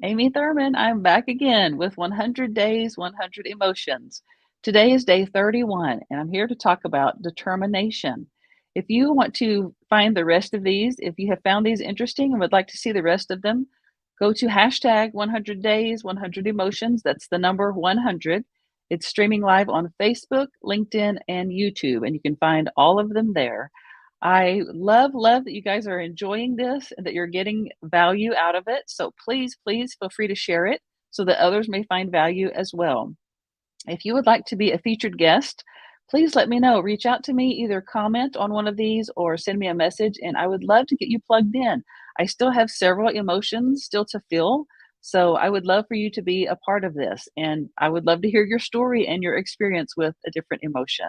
Amy Thurman, I'm back again with 100 Days, 100 Emotions. Today is day 31, and I'm here to talk about determination. If you want to find the rest of these, if you have found these interesting and would like to see the rest of them, go to hashtag 100 Days, 100 Emotions. That's the number 100. It's streaming live on Facebook, LinkedIn, and YouTube, and you can find all of them there. I love that you guys are enjoying this and that you're getting value out of it. So please feel free to share it so that others may find value as well. If you would like to be a featured guest, please let me know. Reach out to me, either comment on one of these or send me a message, and I would love to get you plugged in. I still have several emotions still to feel, so I would love for you to be a part of this, and I would love to hear your story and your experience with a different emotion.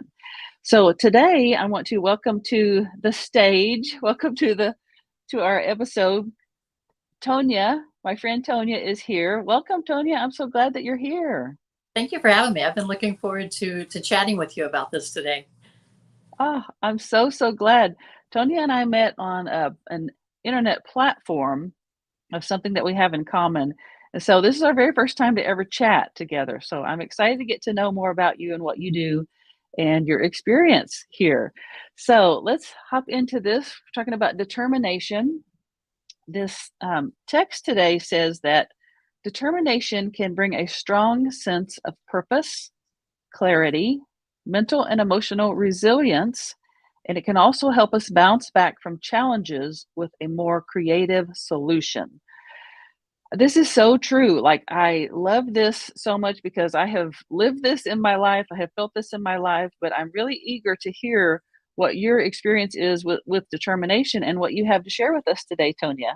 So today I want to welcome to the stage, welcome to our episode, Tonya. My friend Tonya is here. Welcome, Tonya. I'm so glad that you're here. Thank you for having me. I've been looking forward to chatting with you about this today. Oh, I'm so glad. Tonya and I met on an internet platform of something that we have in common. And so this is our very first time to ever chat together. So I'm excited to get to know more about you and what you do and your experience here. So let's hop into this. We're talking about determination. This text today says that determination can bring a strong sense of purpose, clarity, mental and emotional resilience, and it can also help us bounce back from challenges with a more creative solution. This is so true. Like, I love this so much because I have lived this in my life. I have felt this in my life, but I'm really eager to hear what your experience is with determination and what you have to share with us today, Tonya.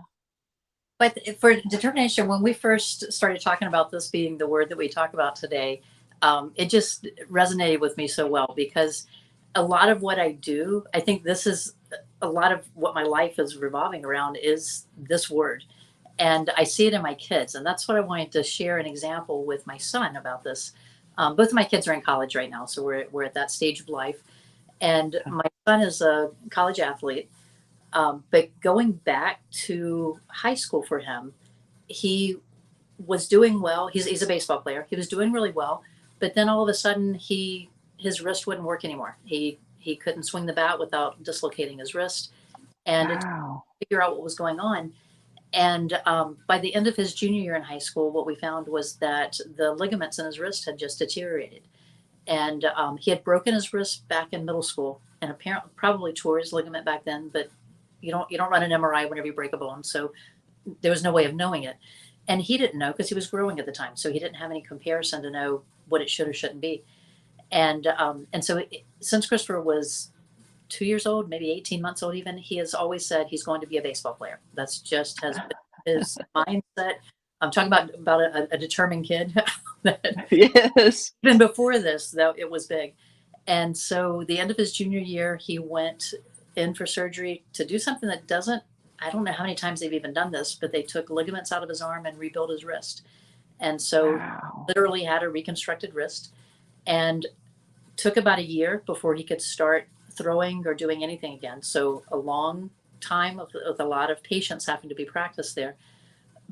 But for determination, when we first started talking about this being the word that we talk about today, it just resonated with me so well because a lot of what I do, I think this is a lot of what my life is revolving around is this word. And I see it in my kids. And that's what I wanted to share an example with my son about this. Both of my kids are in college right now. So we're at that stage of life. And Okay. my son is a college athlete. But going back to high school for him, he was doing well. He's a baseball player. He was doing really well, but then all of a sudden his wrist wouldn't work anymore. He couldn't swing the bat without dislocating his wrist, and it Wow. figure out what was going on. And by the end of his junior year in high school, what we found was that the ligaments in his wrist had just deteriorated, and he had broken his wrist back in middle school, and apparently probably tore his ligament back then, but you don't run an MRI whenever you break a bone, so there was no way of knowing it. And he didn't know because he was growing at the time, so he didn't have any comparison to know what it should or shouldn't be. And so since Christopher was 2 years old, maybe 18 months old, even he has always said he's going to be a baseball player. That's just has been his mindset. I'm talking about a determined kid. Yes. Even before this, though, it was big. And so the end of his junior year, he went in for surgery to do something that doesn't, I don't know how many times they've even done this, but they took ligaments out of his arm and rebuilt his wrist. And so Wow. literally had a reconstructed wrist and took about a year before he could start throwing or doing anything again. So a long time with a lot of patients having to be practiced there.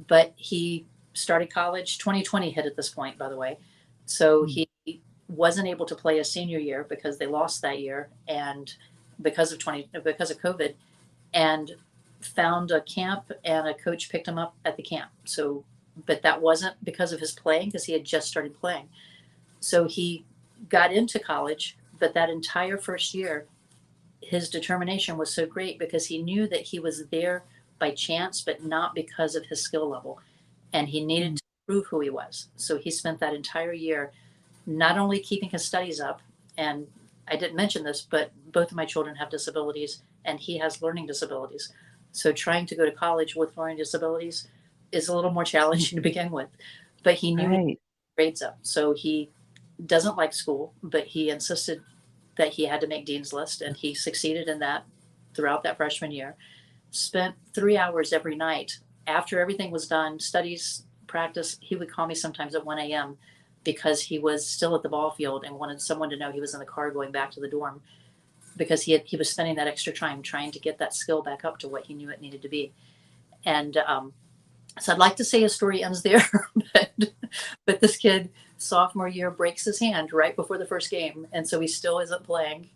But he started college. 2020 hit at this point, by the way. So Mm. he wasn't able to play a senior year because they lost that year and because of COVID, and found a camp and a coach picked him up at the camp. So, but that wasn't because of his playing because he had just started playing. So he got into college, but that entire first year, his determination was so great because he knew that he was there by chance, but not because of his skill level. And he needed Mm. to prove who he was. So he spent that entire year not only keeping his studies up, and I didn't mention this, but both of my children have disabilities and he has learning disabilities. So trying to go to college with learning disabilities is a little more challenging to begin with. But he knew he Right. grades up. So he doesn't like school, but he insisted that he had to make Dean's List, and he succeeded in that throughout that freshman year. Spent 3 hours every night after everything was done, studies, practice. He would call me sometimes at 1 a.m. because he was still at the ball field and wanted someone to know he was in the car going back to the dorm because he was spending that extra time trying to get that skill back up to what he knew it needed to be. And So I'd like to say his story ends there, but this kid sophomore year breaks his hand right before the first game, and so he still isn't playing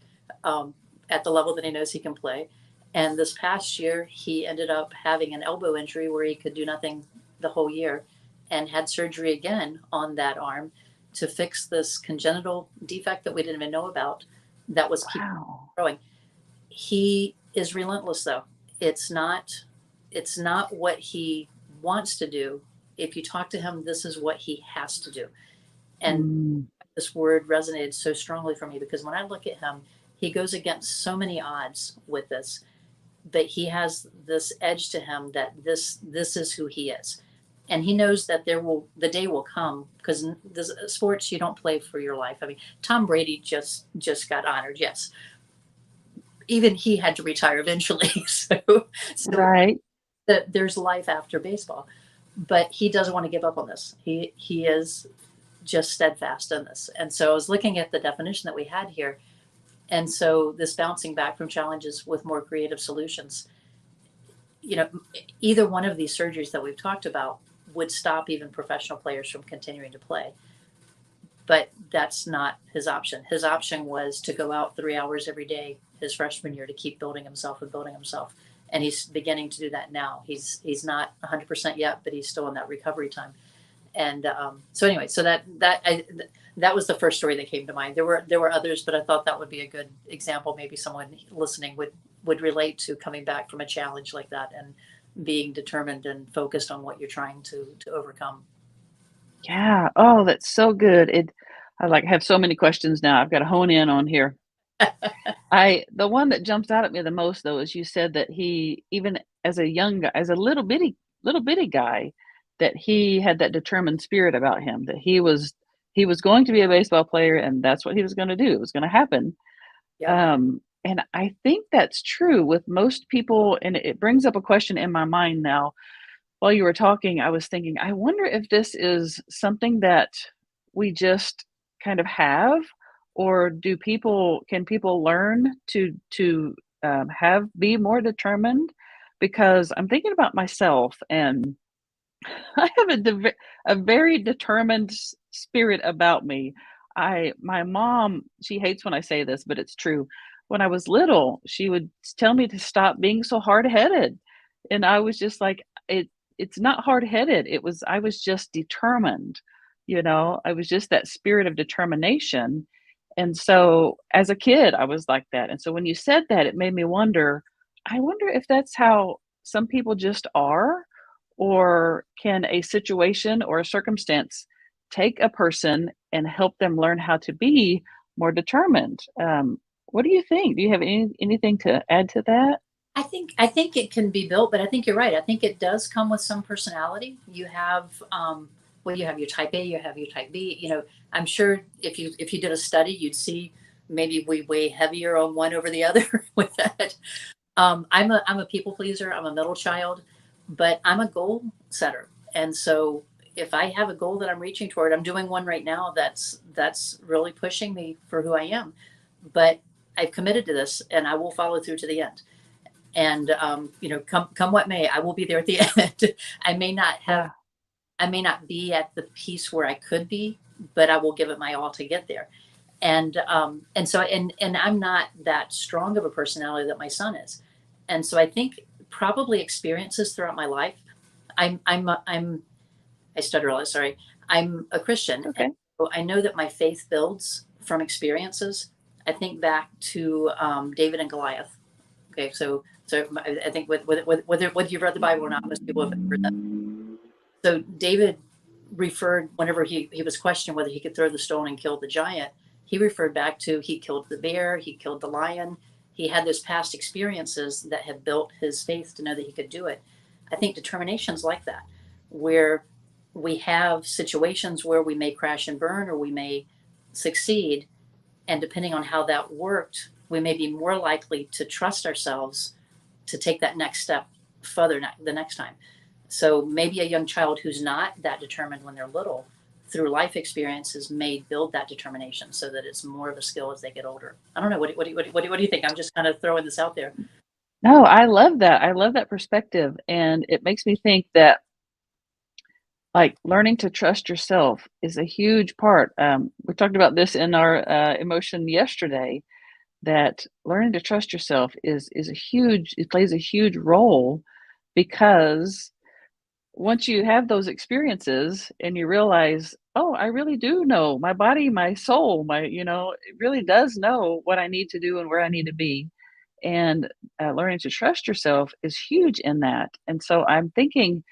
um, at the level that he knows he can play. And this past year, he ended up having an elbow injury where he could do nothing the whole year, and had surgery again on that arm to fix this congenital defect that we didn't even know about that was keeping Wow. growing. He is relentless, though. It's not it's not what he wants to do. If you talk to him, this is what he has to do. And Mm, this word resonated so strongly for me because when I look at him, he goes against so many odds with this, but he has this edge to him that this is who he is. And he knows that the day will come because the sports you don't play for your life. I mean, Tom Brady just got honored, yes, even he had to retire eventually. So right. there's life after baseball, but he doesn't want to give up on this. He is just steadfast in this. And so I was looking at the definition that we had here, and so this bouncing back from challenges with more creative solutions. You know, either one of these surgeries that we've talked about would stop even professional players from continuing to play. But that's not his option. His option was to go out 3 hours every day his freshman year to keep building himself and building himself. And he's beginning to do that now. He's not 100% yet, but he's still in that recovery time. And so anyway, so that was the first story that came to mind. There were others, but I thought that would be a good example. Maybe someone listening would relate to coming back from a challenge like that and being determined and focused on what you're trying to overcome. Yeah. Oh, that's so good. I like have so many questions now. I've got to hone in on here. The one that jumps out at me the most though is you said that he even as a young guy, as a little bitty guy, that he had that determined spirit about him, that he was going to be a baseball player and that's what he was going to do. It was going to happen. Yep. And I think that's true with most people, and it brings up a question in my mind now. While you were talking, I was thinking, I wonder if this is something that we just kind of have, or can people learn to have be more determined? Because I'm thinking about myself, and I have a very determined spirit about me. My mom, she hates when I say this, but it's true. When I was little, she would tell me to stop being so hard-headed, and I was just like, it's not hard-headed. I was just determined. I was just that spirit of determination. And so as a kid, I was like that. And so when you said that, it made me wonder, I wonder if that's how some people just are, or can a situation or a circumstance take a person and help them learn how to be more determined? What do you think? Do you have anything to add to that? I think it can be built, but I think you're right. I think it does come with some personality. You have well, you have your type A, you have your type B. You know, I'm sure if you did a study, you'd see maybe we weigh heavier on one over the other with that. I'm a people pleaser. I'm a middle child, but I'm a goal setter, and so if I have a goal that I'm reaching toward, I'm doing one right now that's really pushing me for who I am. But I've committed to this, and I will follow through to the end. And come what may, I will be there at the end. I may not have Yeah. I may not be at the piece where I could be, but I will give it my all to get there. And I'm not that strong of a personality that my son is. And so I think probably experiences throughout my life. I stutter a lot, sorry. I'm a Christian, It's and okay. so I know that my faith builds from experiences. I think back to David and Goliath. Okay, so I think whether you've read the Bible or not, most people have heard that. So David referred whenever he was questioned whether he could throw the stone and kill the giant, he referred back to he killed the bear, he killed the lion. He had those past experiences that had built his faith to know that he could do it. I think determination's like that, where we have situations where we may crash and burn or we may succeed, and depending on how that worked, we may be more likely to trust ourselves to take that next step further the next time. So maybe a young child who's not that determined when they're little, through life experiences, may build that determination so that it's more of a skill as they get older. I don't know. What do you think? I'm just kind of throwing this out there. No, I love that. I love that perspective. And it makes me think that Like learning to trust yourself is a huge part. We talked about this in our emotion yesterday, that learning to trust yourself is a huge, it plays a huge role, because once you have those experiences and you realize, oh, I really do know my body, my soul, it really does know what I need to do and where I need to be. And learning to trust yourself is huge in that. And so I'm thinking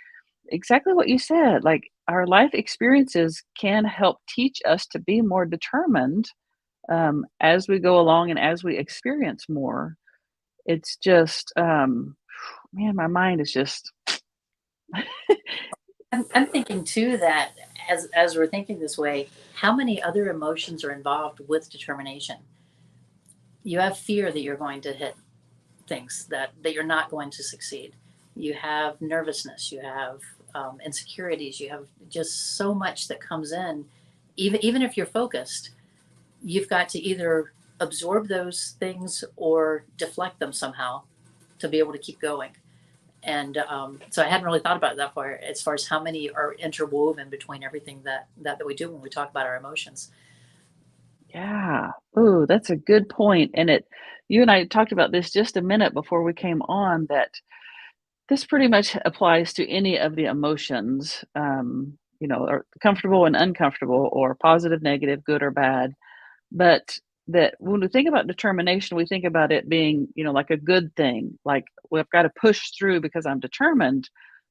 exactly what you said. Like our life experiences can help teach us to be more determined as we go along and as we experience more. It's just, man, my mind is just, I'm thinking too that as we're thinking this way, how many other emotions are involved with determination? You have fear that you're going to hit things, that you're not going to succeed. You have nervousness. You have insecurities. You have just so much that comes in. Even if you're focused, you've got to either absorb those things or deflect them somehow to be able to keep going. And so I hadn't really thought about it that far, as far as how many are interwoven between everything that we do when we talk about our emotions. yeah. Ooh, that's a good point. And you and I talked about this just a minute before we came on, that this pretty much applies to any of the emotions, or comfortable and uncomfortable, or positive, negative, good or bad. But that when we think about determination, we think about it being, like a good thing. Like, well, I've got to push through because I'm determined.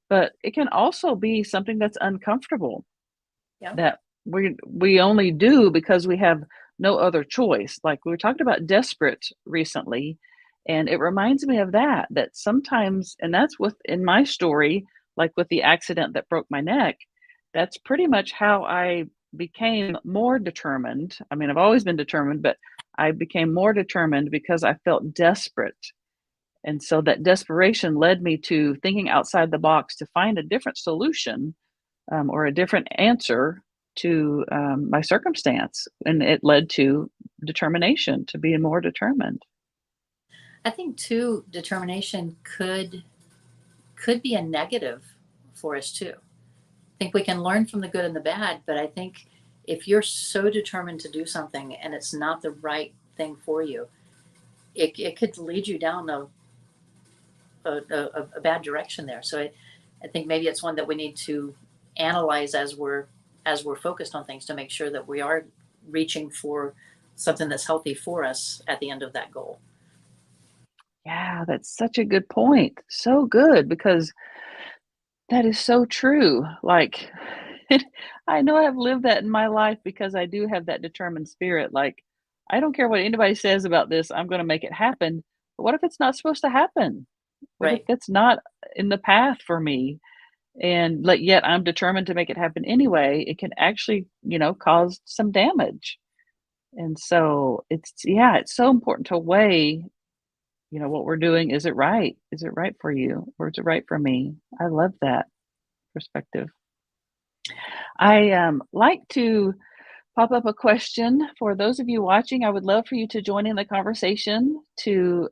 But it can also be something that's uncomfortable, Yeah. that we only do because we have no other choice. Like we talked about desperate recently, and it reminds me of that sometimes, and that's with in my story, like with the accident that broke my neck, that's pretty much how I became more determined. I mean, I've always been determined, but I became more determined because I felt desperate. And so that desperation led me to thinking outside the box to find a different solution, or a different answer to my circumstance. And it led to determination, to be more determined. I think too, determination could be a negative for us too. I think we can learn from the good and the bad, but I think if you're so determined to do something and it's not the right thing for you, it could lead you down a bad direction there. So I think maybe it's one that we need to analyze as we're focused on things, to make sure that we are reaching for something that's healthy for us at the end of that goal. Yeah, that's such a good point. So good, because that is so true. Like, I know I've lived that in my life because I do have that determined spirit. Like, I don't care what anybody says about this, I'm going to make it happen. But what if it's not supposed to happen? What if Right. that's not in the path for me? And like, yet I'm determined to make it happen anyway. It can actually, cause some damage. And so yeah, it's so important to weigh, what we're doing. Is it right? Is it right for you? Or is it right for me? I love that perspective. I like to pop up a question for those of you watching. I would love for you to join in the conversation, to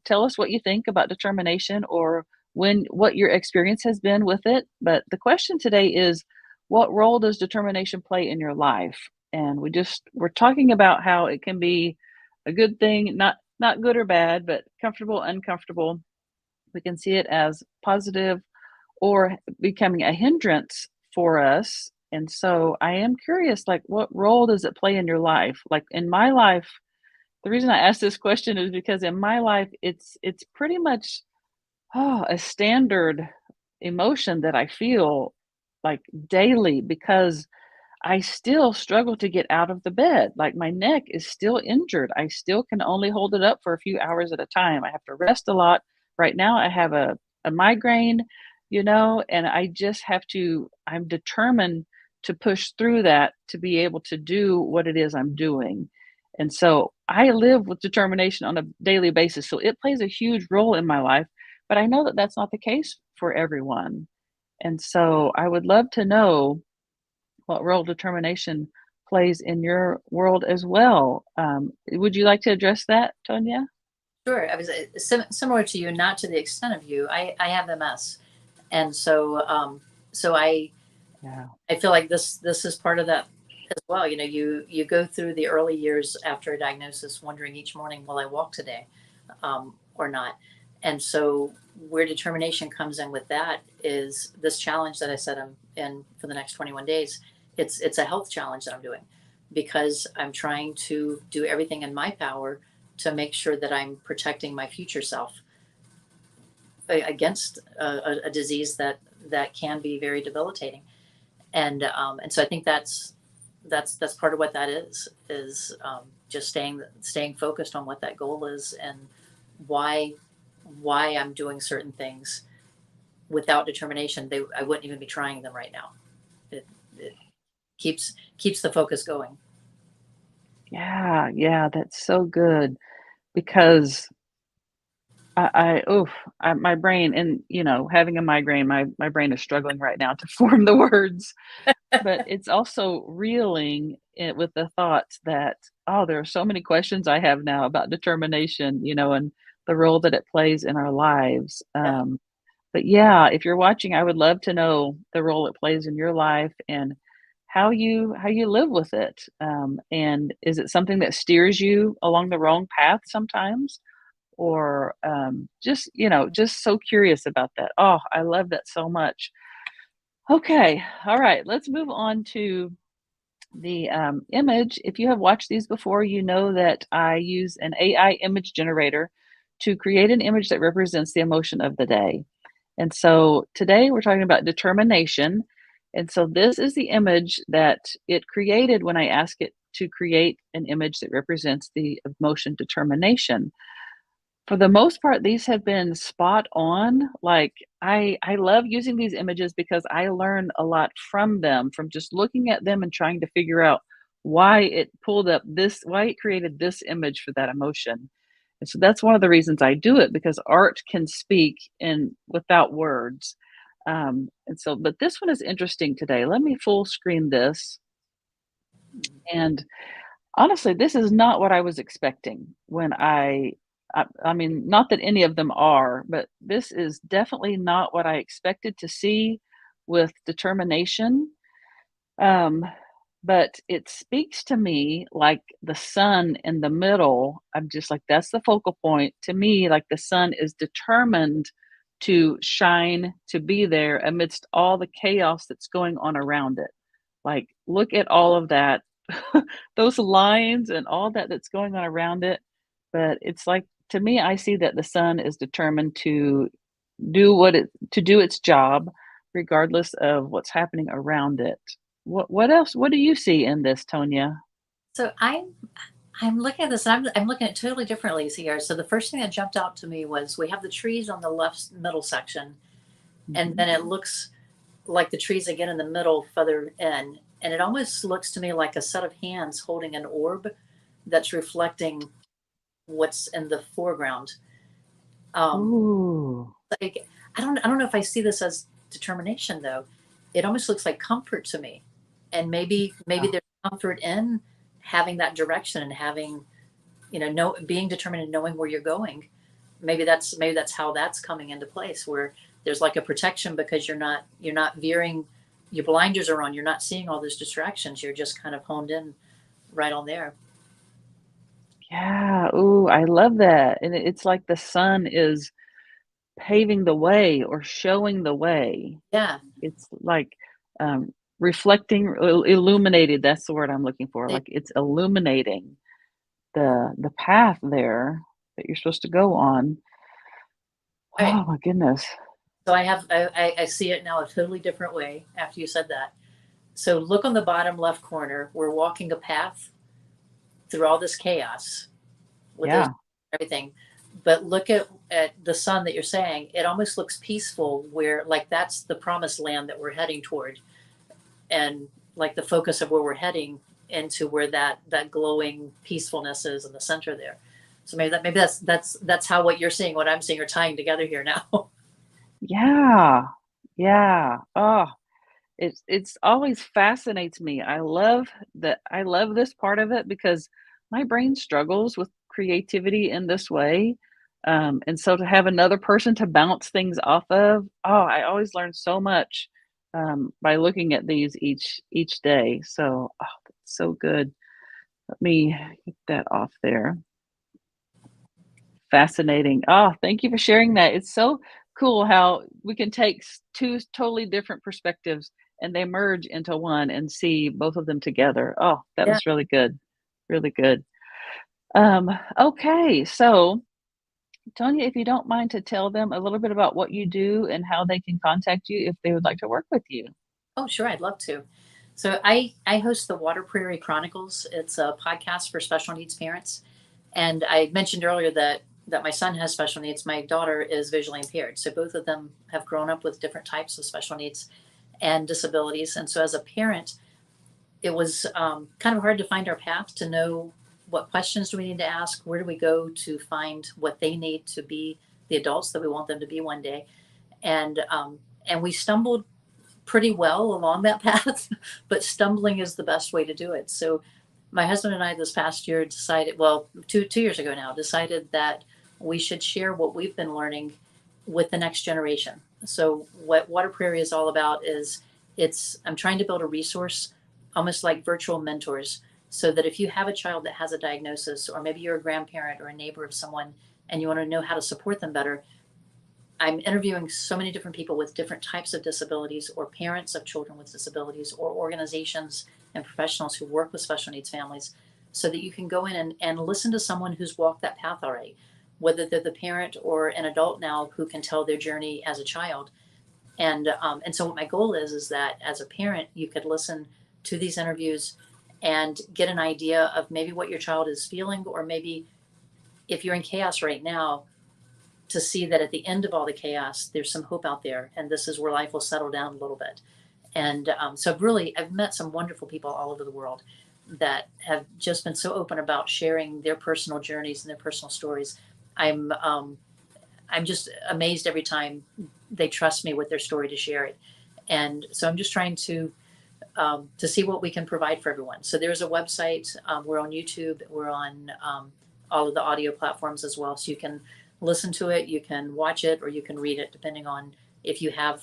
tell us what you think about determination, or what your experience has been with it. But the question today is, what role does determination play in your life? And we're talking about how it can be a good thing, not good or bad, but comfortable, uncomfortable. We can see it as positive or becoming a hindrance for us. And so I am curious, like, what role does it play in your life? Like in my life, the reason I asked this question is because in my life, it's pretty much a standard emotion that I feel like daily, because I still struggle to get out of the bed. Like my neck is still injured. I still can only hold it up for a few hours at a time. I have to rest a lot. Right now, I have a migraine, and I just I'm determined to push through that to be able to do what it is I'm doing. And so I live with determination on a daily basis. So it plays a huge role in my life, but I know that that's not the case for everyone. And so I would love to know what role determination plays in your world as well. Would you like to address that, Tonya? Sure. I was similar to you, not to the extent of you. I have MS, and so I Yeah. I feel like this is part of that as well. You know, you go through the early years after a diagnosis, wondering each morning, will I walk today, or not? And so where determination comes in with that is this challenge that I said I'm in for the next 21 days. It's a health challenge that I'm doing because I'm trying to do everything in my power to make sure that I'm protecting my future self against a disease that can be very debilitating. And so I think that's part of what that is just staying focused on what that goal is and why why I'm doing certain things. Without determination, I wouldn't even be trying them right now. It keeps the focus going. Yeah, yeah, that's so good because oof, my brain and, having a migraine, my brain is struggling right now to form the words, but it's also reeling it with the thoughts that, oh, there are so many questions I have now about determination, and the role that it plays in our lives. Yeah. But yeah, if you're watching, I would love to know the role it plays in your life and how you live with it. And is it something that steers you along the wrong path sometimes? Or just so curious about that. Oh, I love that so much. Okay, all right, let's move on to the image. If you have watched these before, you know that I use an AI image generator to create an image that represents the emotion of the day. And so today we're talking about determination. And so this is the image that it created when I asked it to create an image that represents the emotion determination. For the most part, these have been spot on. Like, I love using these images because I learn a lot from them, from just looking at them and trying to figure out why it created this image for that emotion. And so that's one of the reasons I do it because art can speak in without words. But this one is interesting today. Let me full screen this. And honestly, this is not what I was expecting when I mean, not that any of them are, but this is definitely not what I expected to see with determination. Um, but it speaks to me like the sun in the middle. I'm just like, that's the focal point. To me, like the sun is determined to shine, to be there amidst all the chaos that's going on around it. Like, look at all of that, those lines and all that that's going on around it. But it's like, to me, I see that the sun is determined to do its job regardless of what's happening around it. What else? What do you see in this, Tonya? So I'm looking at this. I'm looking at it totally differently here. So the first thing that jumped out to me was we have the trees on the left middle section, and Mhm. then it looks like the trees again in the middle further in, and it almost looks to me like a set of hands holding an orb that's reflecting what's in the foreground. Um, Ooh, like I don't know if I see this as determination though. It almost looks like comfort to me, and maybe yeah. there's comfort in having that direction and having know being determined and knowing where you're going. Maybe that's how that's coming into place where there's like a protection because you're not veering. Your blinders are on. You're not seeing all those distractions. You're just kind of honed in right on there. Yeah, ooh, I love that, and it's like the sun is paving the way or showing the way. Yeah. It's like, reflecting, illuminated, that's the word I'm looking for, like, it's illuminating the path there that you're supposed to go on. All right. Oh my goodness. So I see it now a totally different way after you said that. So look on the bottom left corner. We're walking a path through all this chaos with those Yeah. everything. But look at the sun that you're saying. It almost looks peaceful, where like that's the promised land that we're heading toward, and like the focus of where we're heading into where that glowing peacefulness is in the center there. So maybe that's how what you're seeing, what I'm seeing, are tying together here now. Yeah. Yeah. Oh, it's always fascinates me. I love this part of it because my brain struggles with creativity in this way. And so to have another person to bounce things off of, oh, I always learn so much by looking at these each day. So, oh, that's so good. Let me get that off there. Fascinating. Oh, thank you for sharing that. It's so cool how we can take two totally different perspectives and they merge into one and see both of them together. Oh, that Yeah. was really good. Really good. Um, okay, so Tonya, if you don't mind to tell them a little bit about what you do and how they can contact you if they would like to work with you. Oh, sure. I'd love to. So I host the Water Prairie Chronicles. It's a podcast for special needs parents. And I mentioned earlier that my son has special needs. My daughter is visually impaired. So both of them have grown up with different types of special needs and disabilities. And so as a parent, it was kind of hard to find our path, to know what questions do we need to ask, where do we go to find what they need to be the adults that we want them to be one day. And we stumbled pretty well along that path, but stumbling is the best way to do it. So my husband and I this past year decided, well, two years ago now, decided that we should share what we've been learning with the next generation. So what Water Prairie is all about is, I'm trying to build a resource, almost like virtual mentors, so that if you have a child that has a diagnosis, or maybe you're a grandparent or a neighbor of someone and you want to know how to support them better, I'm interviewing so many different people with different types of disabilities, or parents of children with disabilities, or organizations and professionals who work with special needs families, so that you can go in and listen to someone who's walked that path already, whether they're the parent or an adult now who can tell their journey as a child. And so what my goal is that as a parent, you could listen to these interviews and get an idea of maybe what your child is feeling, or maybe if you're in chaos right now, to see that at the end of all the chaos, there's some hope out there, and this is where life will settle down a little bit. And so I've met some wonderful people all over the world that have just been so open about sharing their personal journeys and their personal stories. I'm um, I'm just amazed every time they trust me with their story to share it. And so I'm just trying to see what we can provide for everyone. So there's a website. We're on YouTube. We're on all of the audio platforms as well. So you can listen to it, you can watch it, or you can read it, depending on if you have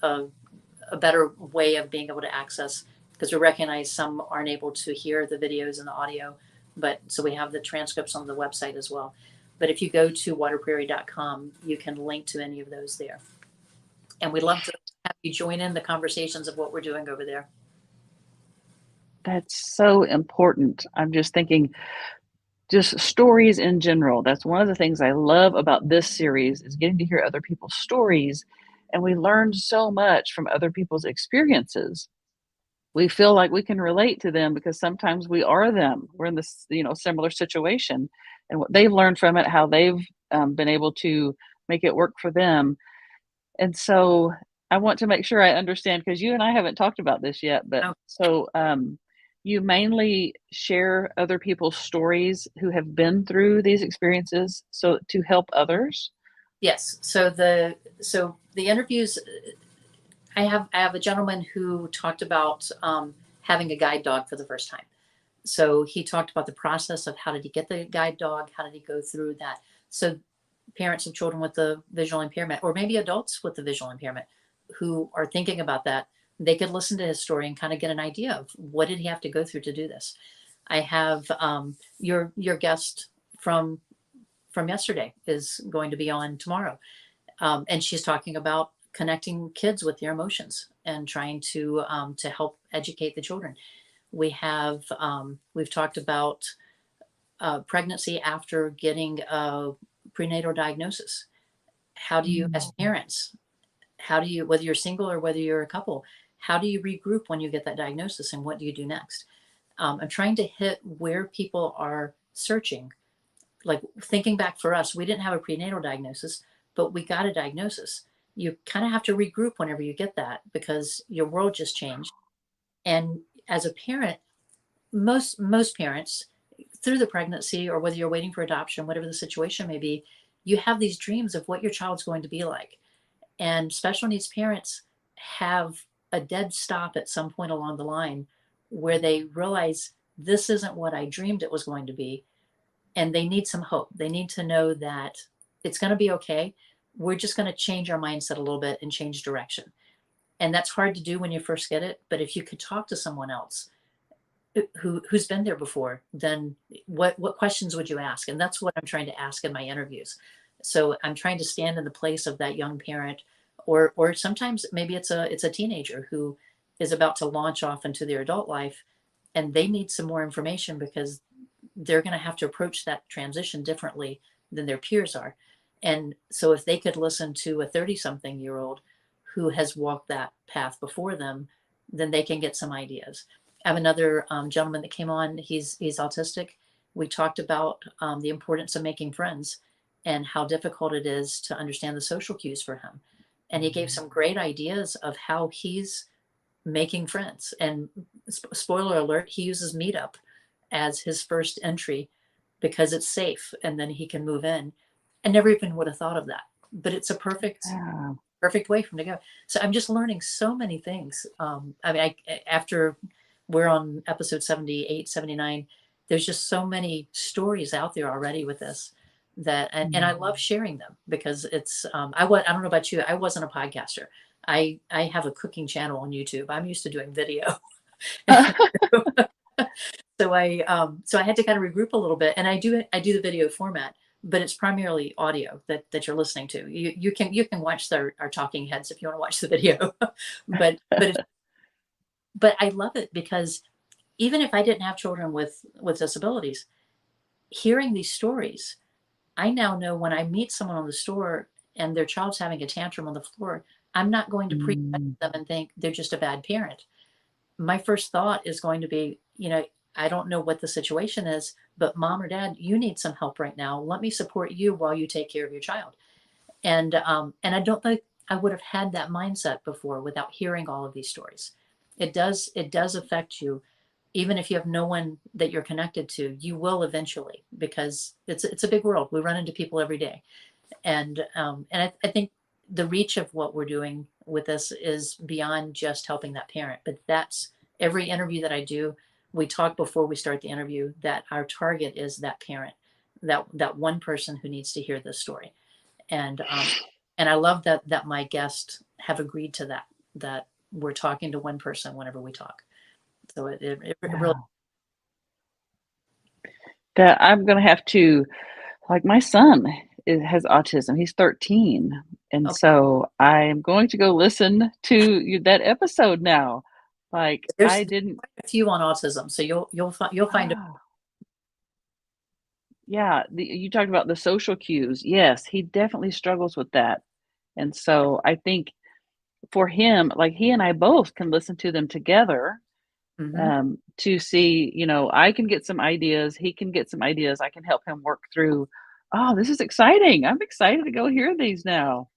a, a better way of being able to access. Because we recognize some aren't able to hear the videos and the audio, but so we have the transcripts on the website as well. But if you go to waterprairie.com, you can link to any of those there. And we'd love to have you join in the conversations of what we're doing over there. That's so important. I'm just thinking, just stories in general. That's one of the things I love about this series is getting to hear other people's stories, and we learn so much from other people's experiences. We feel like we can relate to them because sometimes we are them. We're in this, similar situation, and what they've learned from it, how they've been able to make it work for them. And so I want to make sure I understand because you and I haven't talked about this yet. But Oh, so you mainly share other people's stories who have been through these experiences, so to help others. yes. So the interviews, I have a gentleman who talked about having a guide dog for the first time. So he talked about the process of how did he get the guide dog, how did he go through that. So parents of children with the visual impairment, or maybe adults with the visual impairment, who are thinking about that, they could listen to his story and kind of get an idea of what did he have to go through to do this. I have your guest from yesterday is going to be on tomorrow, and she's talking about connecting kids with their emotions and trying to help educate the children. We've talked about pregnancy after getting a prenatal diagnosis. How do you, as parents, how do you, whether you're single or whether you're a couple, how do you regroup when you get that diagnosis, and what do you do next? I'm trying to hit where people are searching. Like, thinking back for us, we didn't have a prenatal diagnosis, but we got a diagnosis. You kind of have to regroup whenever you get that, because your world just changed. And as a parent, most parents, through the pregnancy, or whether you're waiting for adoption, whatever the situation may be, you have these dreams of what your child's going to be like. And special needs parents have a dead stop at some point along the line, where they realize this isn't what I dreamed it was going to be. And they need some hope. They need to know that it's going to be okay. We're just going to change our mindset a little bit and change direction. And that's hard to do when you first get it. But if you could talk to someone else who's been there before, then what questions would you ask? And that's what I'm trying to ask in my interviews. So I'm trying to stand in the place of that young parent, or sometimes maybe it's a teenager who is about to launch off into their adult life, and they need some more information because they're going to have to approach that transition differently than their peers are. And so if they could listen to a 30 something year old who has walked that path before them, then they can get some ideas. I have another gentleman that came on. He's autistic. We talked about the importance of making friends and how difficult it is to understand the social cues for him. And he gave some great ideas of how he's making friends. And spoiler alert, he uses Meetup as his first entry because it's safe and then he can move in. I never even would have thought of that, but it's a Yeah. perfect way for him to go. So I'm just learning so many things. I mean, after we're on episode 78, 79, there's just so many stories out there already with this that, and I love sharing them because it's, I don't know about you. I wasn't a podcaster. I have a cooking channel on YouTube. I'm used to doing video. So I had to kind of regroup a little bit, and I do the video format, but it's primarily audio that you're listening to. You can watch our talking heads if you want to watch the video, but I love it because even if I didn't have children with disabilities, hearing these stories, I now know when I meet someone on the store and their child's having a tantrum on the floor, I'm not going to pre Mm. them and think they're just a bad parent. My first thought is going to be, I don't know what the situation is, but mom or dad, you need some help right now. Let me support you while you take care of your child. And I don't think I would have had that mindset before without hearing all of these stories. It does affect you, even if you have no one that you're connected to. You will eventually, because it's a big world. We run into people every day, and I think the reach of what we're doing with this is beyond just helping that parent. But that's every interview that I do. We talk before we start the interview that our target is that parent, that one person who needs to hear this story. And I love that my guests have agreed to that we're talking to one person whenever we talk. So it really. Yeah. That I'm gonna have to like, my son has autism, he's 13, and Okay. so I'm going to go listen to that episode now. Like, There's I didn't quite a few on autism, so you'll find it. ah, yeah, you talked about the social cues. Yes, he definitely struggles with that, and so I think for him, like, he and I both can listen to them together, Hmm. to see, I can get some ideas, he can get some ideas, I can help him work through. Oh, this is exciting. I'm excited to go hear these now.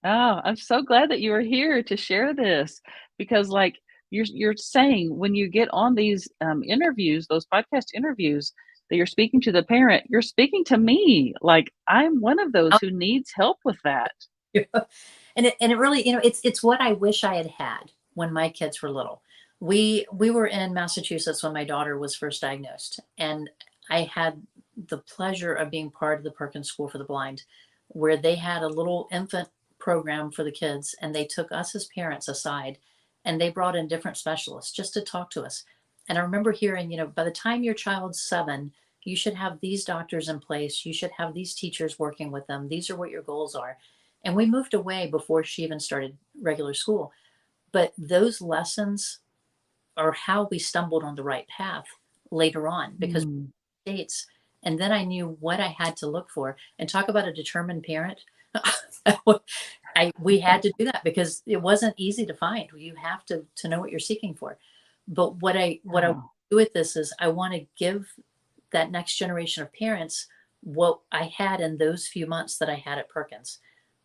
Oh, I'm so glad that you are here to share this because, like, you're saying when you get on these interviews, those podcast interviews, that you're speaking to the parent, you're speaking to me. Like, I'm one of those who needs help with that. And it really, it's what I wish I had had when my kids were little. We were in Massachusetts when my daughter was first diagnosed, and I had the pleasure of being part of the Perkins School for the Blind, where they had a little infant program for the kids, and they took us as parents aside, and they brought in different specialists just to talk to us. And I remember hearing, by the time your child's 7, you should have these doctors in place, you should have these teachers working with them, these are what your goals are. And we moved away before she even started regular school. But those lessons are how we stumbled on the right path later on, because Mm, states, and then I knew what I had to look for. And talk about a determined parent. We had to do that because it wasn't easy to find. You have to know what you're seeking for. But what I yeah. do with this is I want to give that next generation of parents what I had in those few months that I had at Perkins,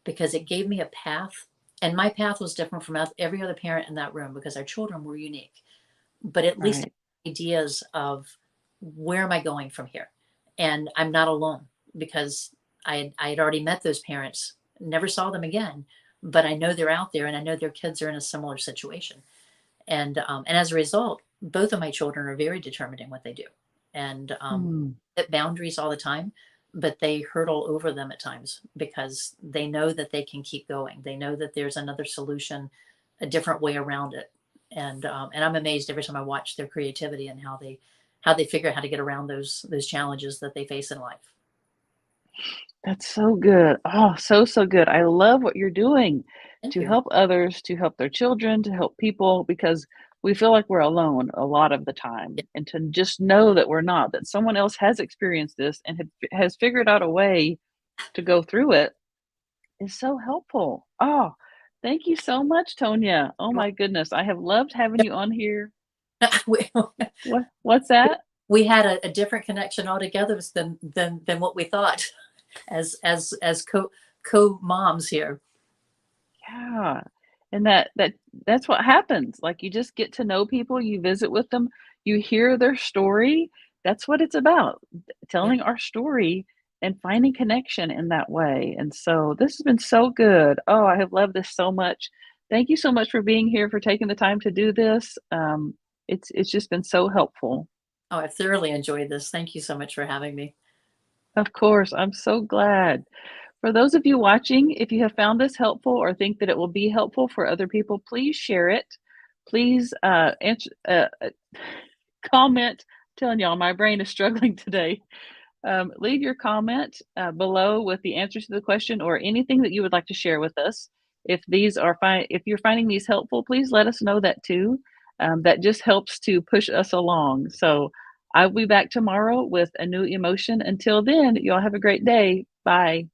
because it gave me a path. And my path was different from every other parent in that room because our children were unique. But at least I Right. had ideas of where am I going from here? And I'm not alone because I had already met those parents, never saw them again, but I know they're out there and I know their kids are in a similar situation. And as a result, both of my children are very determined in what they do, and Mm, set boundaries all the time, but they hurdle over them at times because they know that they can keep going. They know that there's another solution a different way around it. And I'm amazed every time I watch their creativity and how they figure out how to get around those challenges that they face in life. That's so good. Oh, so, so good. I love what you're doing Thank to you. help others, to help their children, to help people because we feel like we're alone a lot of the time. And to just know that we're not, that someone else has experienced this and has figured out a way to go through it is so helpful. Oh, thank you so much, Tonya. Oh my goodness. I have loved having you on here. we, What's that? we had a different connection altogether than what we thought as co moms here. Yeah. And that's what happens. Like you just get to know people, you visit with them, you hear their story. That's what it's about. Yeah. Telling our story and finding connection in that way. And so this has been so good. Oh, I have loved this so much. Thank you so much for being here, for taking the time to do this. It's just been so helpful. Oh, I thoroughly enjoyed this. Thank you so much for having me. Of course, I'm so glad. For those of you watching, if you have found this helpful or think that it will be helpful for other people, please share it. Please comment. I'm telling y'all, my brain is struggling today. Leave your comment below with the answers to the question or anything that you would like to share with us. If you're finding these helpful, please let us know that too. That just helps to push us along. So I'll be back tomorrow with a new emotion. Until then, y'all have a great day. Bye.